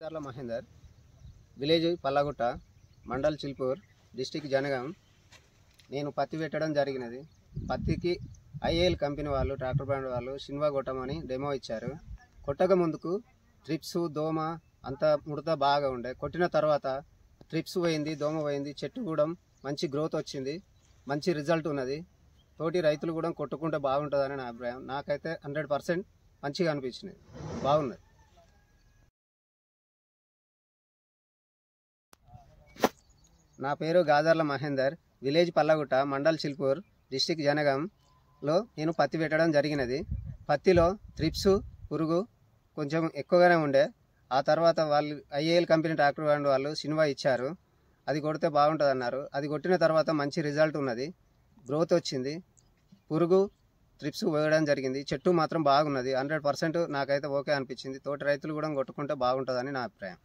Gajarla Mahender, village Pallagutta, mandal Chilpur, district Jangaon. నేను పత్తి పెట్టడం జరిగినది. పత్తికి ఐఏఎల్ కంపెనీ వాళ్ళు, ట్రాక్టర్ బ్రాండ్ వాళ్ళు షిన్వా కొట్టమని డెమో ఇచ్చారు. కొట్టక ముందుకు ట్రిప్స్, దోమ అంతా ముడత బాగా ఉండే. కొట్టిన తర్వాత ట్రిప్స్ పోయింది, దోమ పోయింది, చెట్టు కూడా మంచి గ్రోత్ వచ్చింది, మంచి రిజల్ట్ ఉన్నది. తోటి రైతులు కూడా కొట్టుకుంటే బాగుంటుందని నా అభిప్రాయం. నాకైతే 100% మంచిగా అనిపించినది, బాగున్నది. నా పేరు గాజర్ల మహేందర్, విలేజ్ పల్లగుట్ట, మండల్ చిల్పూర్, డిస్టిక్ జనగాంలో నేను పత్తి పెట్టడం జరిగినది. పత్తిలో త్రిప్స్ పురుగు కొంచెం ఎక్కువగానే ఉండే. ఆ తర్వాత వాళ్ళు ఐఏఎల్ కంపెనీ ట్రాక్టర్ బ్రాండ్ వాళ్ళు షిన్వా ఇచ్చారు. అది కొడితే బాగుంటుంది అన్నారు. అది కొట్టిన తర్వాత మంచి రిజల్ట్ ఉన్నది, గ్రోత్ వచ్చింది, పురుగు త్రిప్స్ పోయడం జరిగింది. చెట్టు మాత్రం బాగున్నది. 100% నాకైతే ఓకే అనిపించింది. తోటి రైతులు కూడా కొట్టుకుంటే బాగుంటుందని నా అభిప్రాయం.